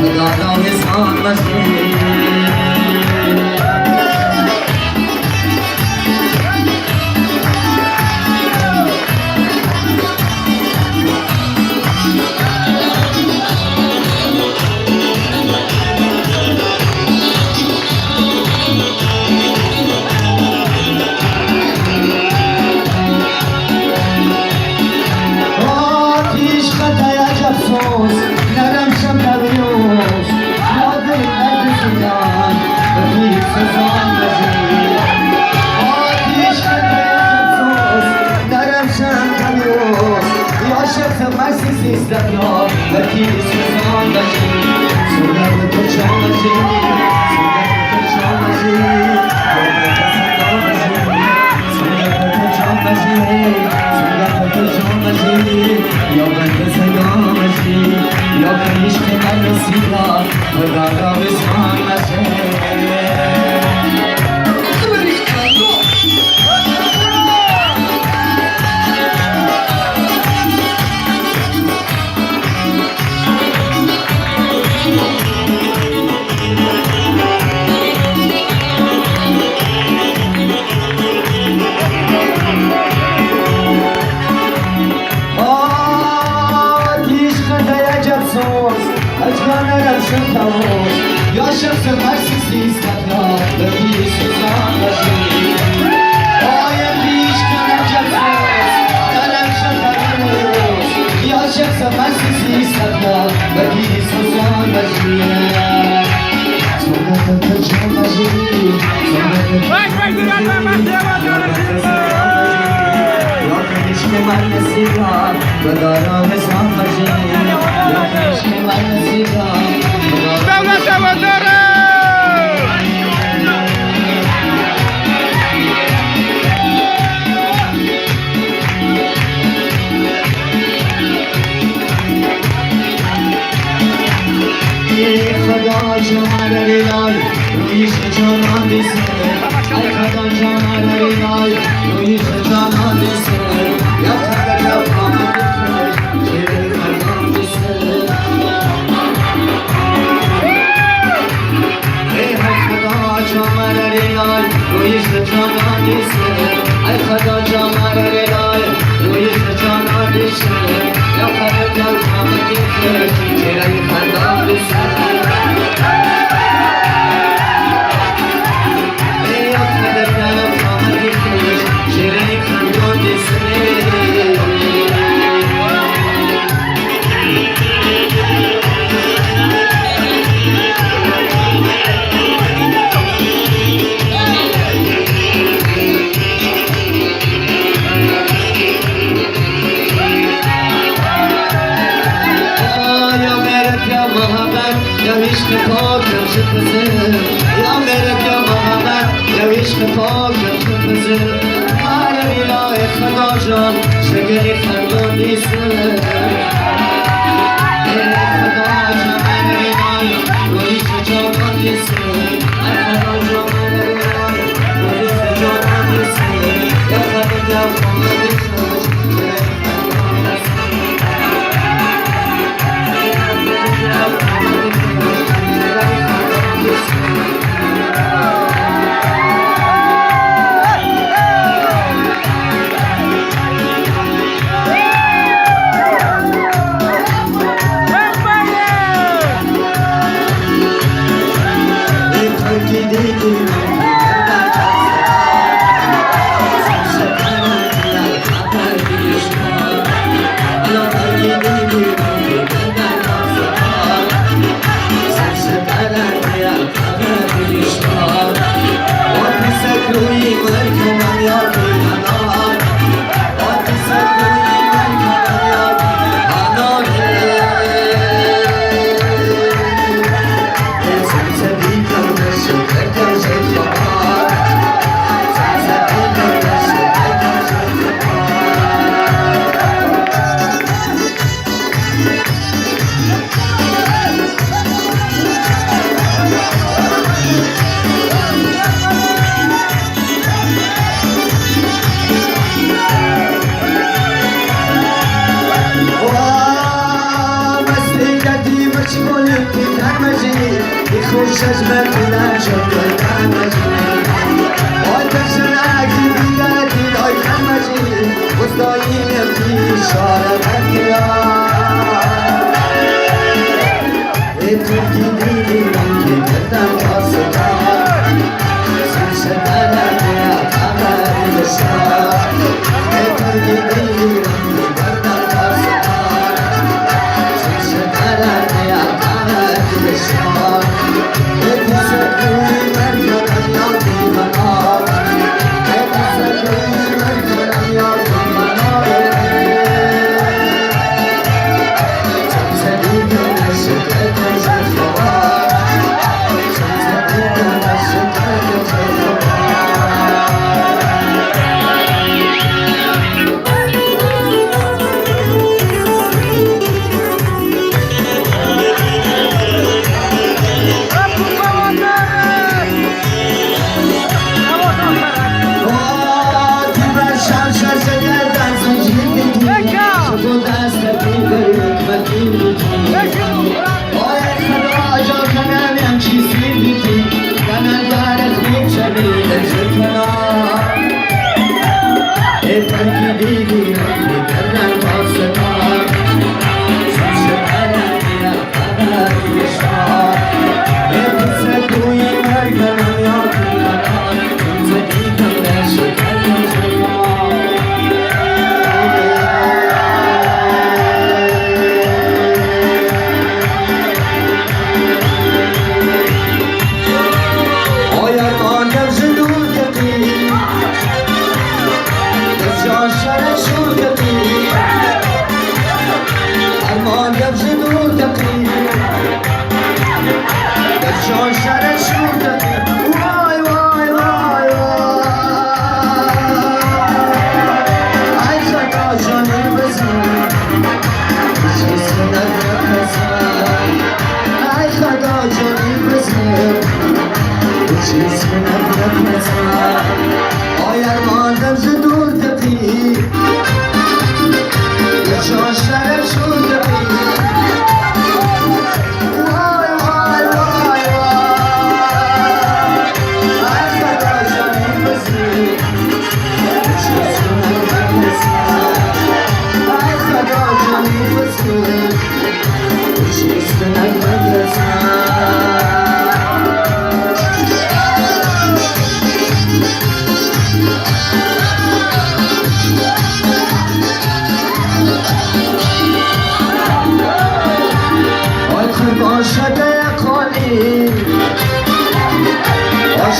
خدا نویسان باشی استقلال وکیل سوزان باشی سوگند تو چامشی سوگند تو چامشی سوگند تو چامشی یا بند سگامشی یا کنیش که من رسیدم خدا را بسان باشی یا شخص مرسی استقلال وکیل سوزان باشی آیم بیش کنم جلسوز درم شد یا شخص مرسی استقلال وکیل سوزان باشی سوگند تو جان باشی یا کنیش که من نصیبم خدا را حساب باشی یا کنیش که من نصیبم دولت وزاره خدا جمال ریال رویش جانان دیسه ای خدا جمال ریال رویش جانان دیسه یا خدا جمال دیسه چیره خدا دیسه ای خدا جمال ریال رویش جانان دیسه ای خدا جمال ریال رویش جانان دیسه یا خدا جمال دیسه چیره خدا دیسه یا عشق پاکم شد بزر یا میره که محمد یا عشق پاکم شد بزر هر بیلای خدا جان شگری خندان دیسه ای خدا جان من بیلای رویش جانان دیسه ای خدا جان من بیلای رویش جانان دیسه یا خدا جان من دیسه خوش از مردن شد دایتن مجید آتش نگی بیگردی دایتن مجید بستایی نفتی شارت ای ترکی دیدی من که کردم تا سکار سنش درد یا خبر بشار ای ترکی دیدی من که کردم تا سکار سنش درد یا خبر بشار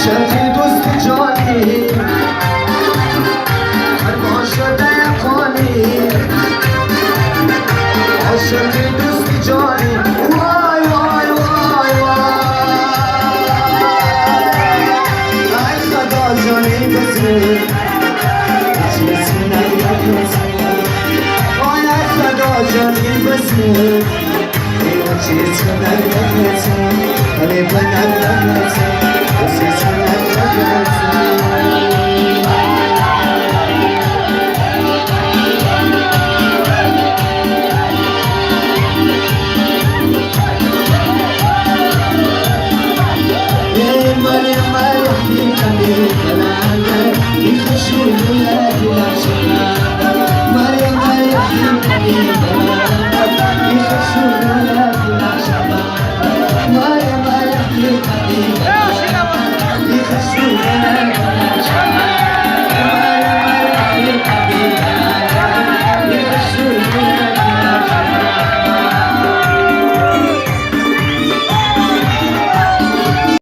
عاشقی دوست جانی قربان شده قانی عاشقی دوست جانی وای وای وای وای ای خدا جانی بزن چیزی نگذن وای ای خدا جانی بزن چیزی نگذن ولی بنگذن Maria,